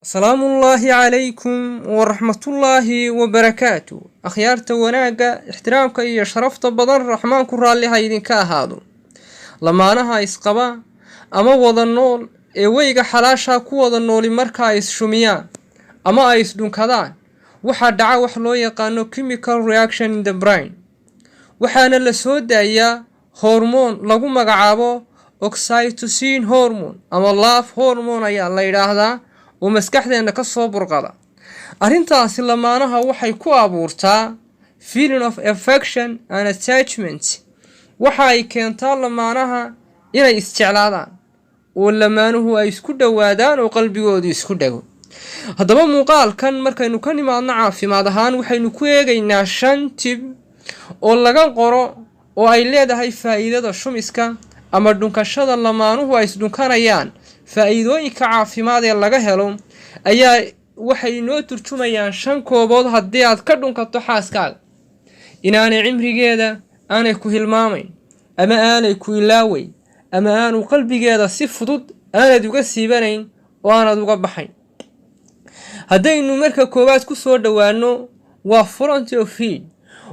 السلام الله عليكم ورحمة الله وبركاته. أخيارت وناقة احترامك إيا شرفت بدر رحمن كرا اللي هايدين كاهادو لما أنا إسقبا أما وضنول إيويق حلاشا كو وضنولي مركا إسشميان أما إسدون كذان وحا دعا وحلو يقانو chemical reaction in the brain وحانا لسود إيا هرمون لغو مقعابو oxytocin هرمون أما لاف هرمون أيا الله يراهدا ومسكحدنا كسو برقدا arrintaasi lamaanaha waxay ku abuurtaa feeling of affection and attachment waxay keentaa lamaanaha inay isjeclaadaan oo lamaanuhu ay isku dhawaadaan oo qalbigoodu isku dhago hadaba muuqaalkan markaynu ka nimaadna caafimaad ahaan waxaynu ku eegaynaa 5 tip oo laga qoro oo ay leedahay faa'iidada shumiska ama dhunkashada lamaanuhu ay isdhunkanayaan faa'iidooyinka caafimaad ee laga helo ayaa waxay noo turjumayaan 5 koobood haddii aad ka dhunkato xaaskaaga inaanay cimrigeeda aanay ku hilmaamayn ama aanay ku ilaaweyn ama aanu qalbigeeda si fudud aanad uga siibanayn oo aanad uga baxayn haddaynu marka koobaad ku soo dhawaano waa front of feet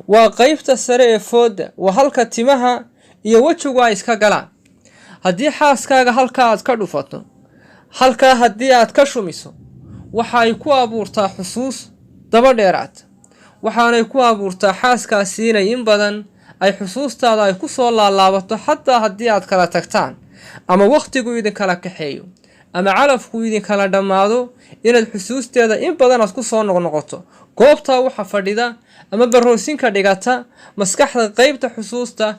waa qaybta sare ee fooda waa halka timaha iyo wajigu ay iska galaan haddii xaaskaaga halka aad ka dhufato halka haddii aad ka shumiso waxay ku abuurtaa xusuus daba dheeraad waxaanay ku abuurtaa xaaskaasi inay in badan ay xusuustaada ay ku soo laalaabato xataa haddii aad kala tagtaan ama waqtigu idin kala kaxeeyo ama calafku idin kala dhamaado inaad xusuusteeda in badan aad ku soo noqnoqoto goobta waxa fadhida ama baroosinka dhigata maskaxda qaybta xusuusta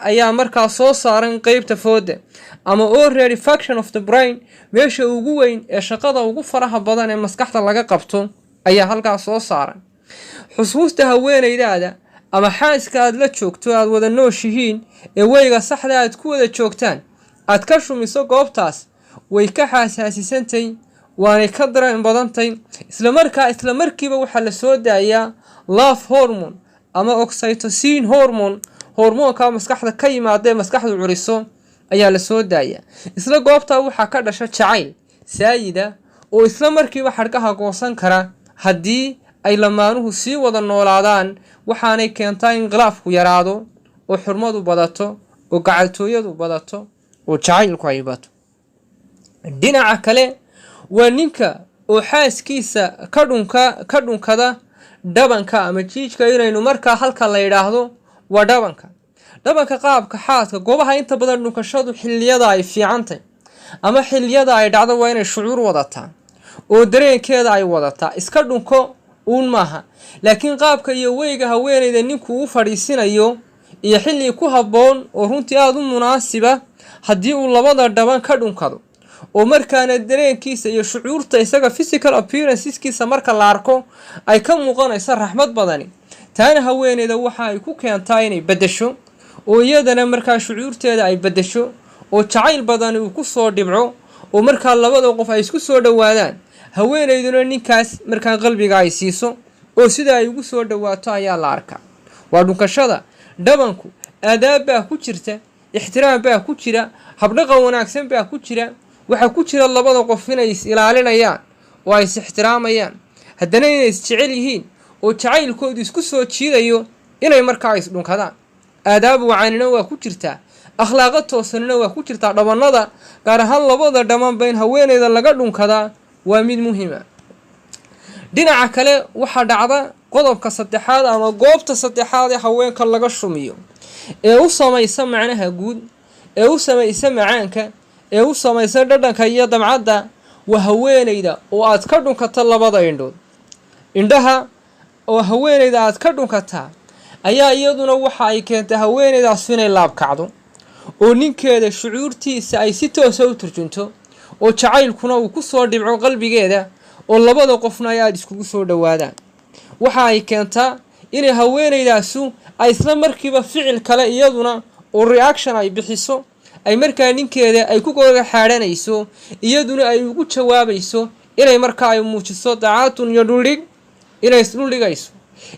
ayaa markaa soo saaran qaybta fooda ama already function of the brain meesha ugu weyn ee shaqada ugu faraha badan ee maskaxda laga qabto ayaa halkaas soo saaran xusuusta haweeneydaada ama xaaska aad la joogto aad wada nooshihiin ee weyga saxda aad ku wada joogtaan aad ka shumiso goobtaas way ka xasaasisantay waanay ka dareen badantay isla markiiba waxaa la soo daayaa love hormone ama oxytocin hormone hormoonka maskaxda ka yimaada maskaxdu curiso ayaa la soo daayaa isla goobta waxa ka dhasha jacayl saayida oo isla markiiba xarkaha goosan kara haddii ay lamaanuhu sii wada noolaadaan waxaanay keentaa in khilaafku yaraado oo xurmadu badato oo gacaltooyadu badato oo jacaylku ay bato dhinaca kale waa ninka oo xaaskiisa ka dhunkada dhabanka ama jiijka inaynu markaa halka la yiraahdo waa dhabanka qaabka xaaska goobaha inta badan dhunkashadu xilliyada ay fiicantay ama xilliyada ay dhacdo waa inay shucuur wadataa oo dareenkeeda ay wadataa iska dhunko uun maaha laakiin qaabka iyo weyga haweeneyda ninku u fadhiisinayo iyo xilli ku haboon oo runtii aad u munaasiba haddii uu labada dhaban ka dhunkado oo markaana dareenkiisa iyo shucuurta isaga physical appearanceskiisa marka la arko ay ka muuqanayso raxmad badani taana haweeneyda waxa ay ku keentaa inay bedesho oo iyadana markaa shucuurteeda ay bedesho oo jacayl badan uu ku soo dhibco oo markaa labada qof ay isku soo dhawaadaan haweeneyduna ninkaas markaa qalbiga ay siiso oo sida ay ugu soo dhawaato ayaa la arkaa waa dhunkashada dhabanku aadaab baa ku jirta ixtiraam baa ku jira habdhaqan wanaagsan baa ku jira waxa ku jira labada qof inay is ilaalinayaan oo ay is ixtiraamayaan haddana inay is jecel yihiin oo jacaylkoodu isku soo jiidayo inay markaa is dhunkadaan aadaab wacanina waa ku jirtaa akhlaaqad toosanina waa ku jirtaa dhabanada gaar ahaan labada dhamanba in haweeneyda laga dhunkadaa waa mid muhiima dhinaca kale waxaa dhacda qodobka saddexaad ama goobta saddexaad ee haweenka laga shumiyo ee u samaysa macnaha guud ee u samaysa macaanka ee u samaysa dhadhanka iyo damcadda waa haweeneyda oo aad ka dhunkato labada indhaha oo haweeneyda aad ka dhunkataa ayaa iyaduna waxa ay keentay haweeneydaas inay laabkacdo oo ninkeeda shucuurtiisa ay si toos ah u turjunto oo jacaylkuna uu ku soo dhibco qalbigeeda oo labada qofna ay aad iskugu soo dhawaadaan waxa ay keentaa inay haweeneydaasu ay isla markiiba ficil kale iyaduna oo reaction ay bixiso ay markaa ninkeeda ay ku goga xaaranayso iyaduna ay ugu jawaabayso inay markaa ay muujiso daacadun iyo dhuldhig inay isdhuldhigayso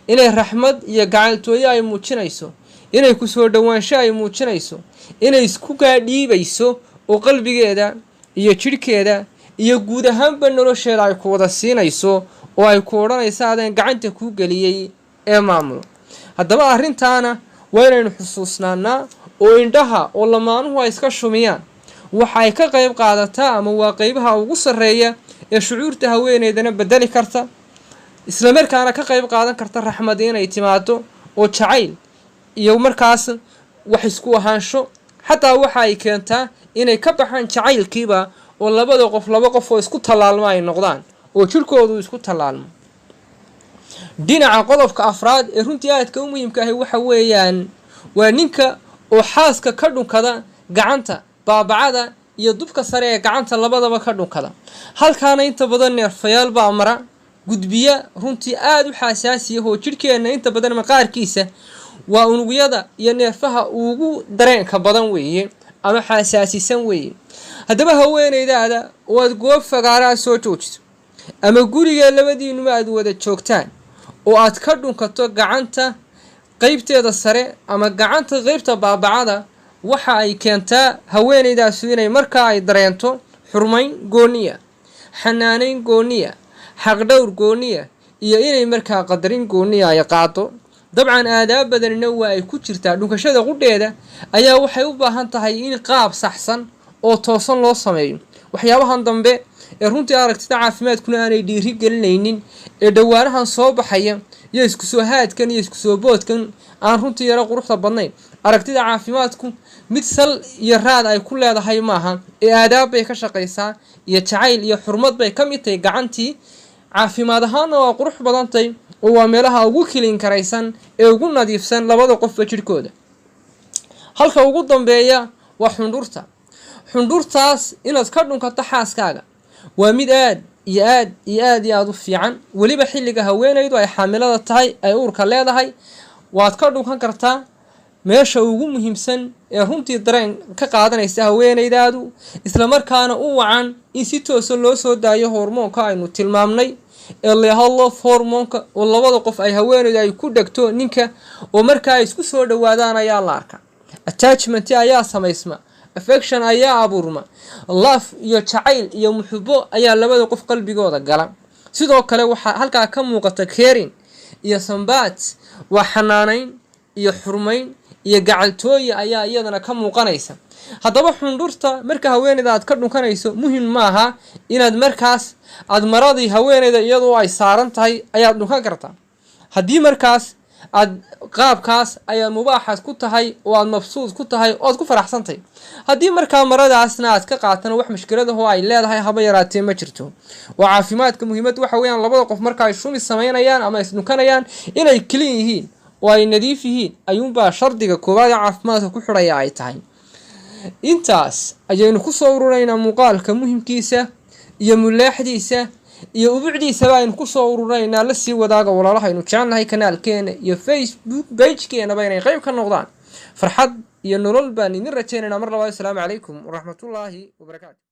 inay raxmad iyo gacaltooyo ay muujinayso inay ku soo dhawaansho ay muujinayso inay isku gaadhiibayso oo qalbigeeda iyo jidhkeeda iyo guud ahaanba nolosheeda ay ku wada siinayso oo ay ku odhanayso adeen gacanta kuu geliyey ee maamulo. haddaba arrintaana waa inaynu xusuusnaanaa oo indhaha oo lamaanuhu ay iska shumiyaan waxa ay ka qayb qaadataa ama waa qaybaha ugu sarreeya ee shucuurta haweeneydana bedeli karta isla markaana ka qayb qaadan karta raxmad inay timaado oo jacayl iyo markaas wax isku ahaansho xataa waxa ay keentaa inay ka baxaan jacaylkiiba oo laba qof oo isku tallaalmo ay noqdaan oo jirkoodu isku tallaalmo. dhinaca qodobka afraad ee runtii aadka u muhiimka ahi waxa weeyaan waa ninka oo xaaska ka dhunkada gacanta baabacada iyo dubka sare ee gacanta labadaba ka dhunkada. halkaana inta badan neerfayaal baa mara gudbiya runtii aad u xasaasiya oo jirkeena inta badan maqaarkiisa waa unugyada iyo neerfaha ugu dareenka badan weeye ama xasaasisan weeye. haddaba haweeneydaada oo aad goob fagaaraa soo joojiso ama guriga labadiinuba aad wada joogtaan oo aad ka dhunkato gacanta qaybteeda sare ama gacanta qaybta baabacada waxa ay keentaa haweeneydaasu inay markaa ay dareento xurmayn gooniya, xanaaneyn gooniya, xaqdhowr gooniya iyo inay markaa qadarin gooniya ay qaado. dabcan aadaab badanina waa ay ku jirtaa dhunkashada qudheeda ayaa waxay u baahan tahay in qaab saxsan oo toosan loo sameeyo. waxyaabahan dambe ee runtii aragtida caafimaadkuna aanay dhiiri gelinaynin ee dhawaanahan soo baxaya iyo isku soo haadkan iyo isku soo boodkan aan runtii yara quruxda badnayn. aragtida caafimaadku mid sal iyo raad ay ku leedahay maaha ee aadaab bay ka shaqaysaa iyo jacayl iyo xurmad bay ka mid tahay. gacantii caafimaad ahaanna waa qurux badantay oo waa meelaha ugu kilin karaysan ee ugu nadiifsan labada qofba jirkooda. halka ugu dambeeya waa xundhurta. xundhurtaas inaad ka dhunkato xaaskaaga waa mid aad u fiican. weliba xilliga haweeneydu ay xaamilada tahay ay uurka leedahay waad ka dhunkan kartaa meesha ugu muhiimsan ee runtii dareen ka qaadanaysa haweeneydaadu isla markaana u wacan in si toosan loo soo daayo hormoonka aynu tilmaamnay ee love hormoonka oo labada qof ay haweeneydu ay ku dhegto ninka oo markaa ay isku soo dhawaadaan ayaa la arka. attachment ayaa samaysma, affection ayaa abuurma, love iyo jacayl iyo muxubo ayaa labada qof qalbigooda gala. sidoo kale waxaa halkaa ka muuqata caring iyo sambaat, waa xanaaneyn iyo xurmayn iyo gacaltooye ayaa iyadana ka muuqanaysa. haddaba xundhurta marka haweeneyda aad ka dhunkanayso muhiim maaha inaad markaas aad maradii haweeneyda iyadoo ay saaran tahay ayaad dhunkan kartaa. haddii markaas aad qaabkaas ayaa mubaaxad ku tahay oo aad mabsuud ku tahay oo aad ku faraxsantahay. haddii markaa maradaasna aad ka qaatana wax mushkiladaho ay leedahay haba yaraatee ma jirto. waa caafimaadka muhiimadda waxa weeyaan labada qof marka ay shumi samaynayaan ama isdhunkanayaan inay clean yihiin oo ay nadiif yihiin ayuunbaa shardiga koowaad ee caafimaadka ku xidhaya ay tahay. intaas ayaynu ku soo ururaynaa muuqaalka muhiimkiisa iyo mulaaxdiisa iyo ubucdiisaba aynu ku soo ururaynaa. la sii wadaaga walaalahaynu jecelnahay kanaalkeena iyo Facebook page-keenaba inay qayb ka noqdaan. farxad iyo nolol baan idin rajaynaynaa mar labaad. assalaamu calaykum waraxmatullaahi wabarakaatu.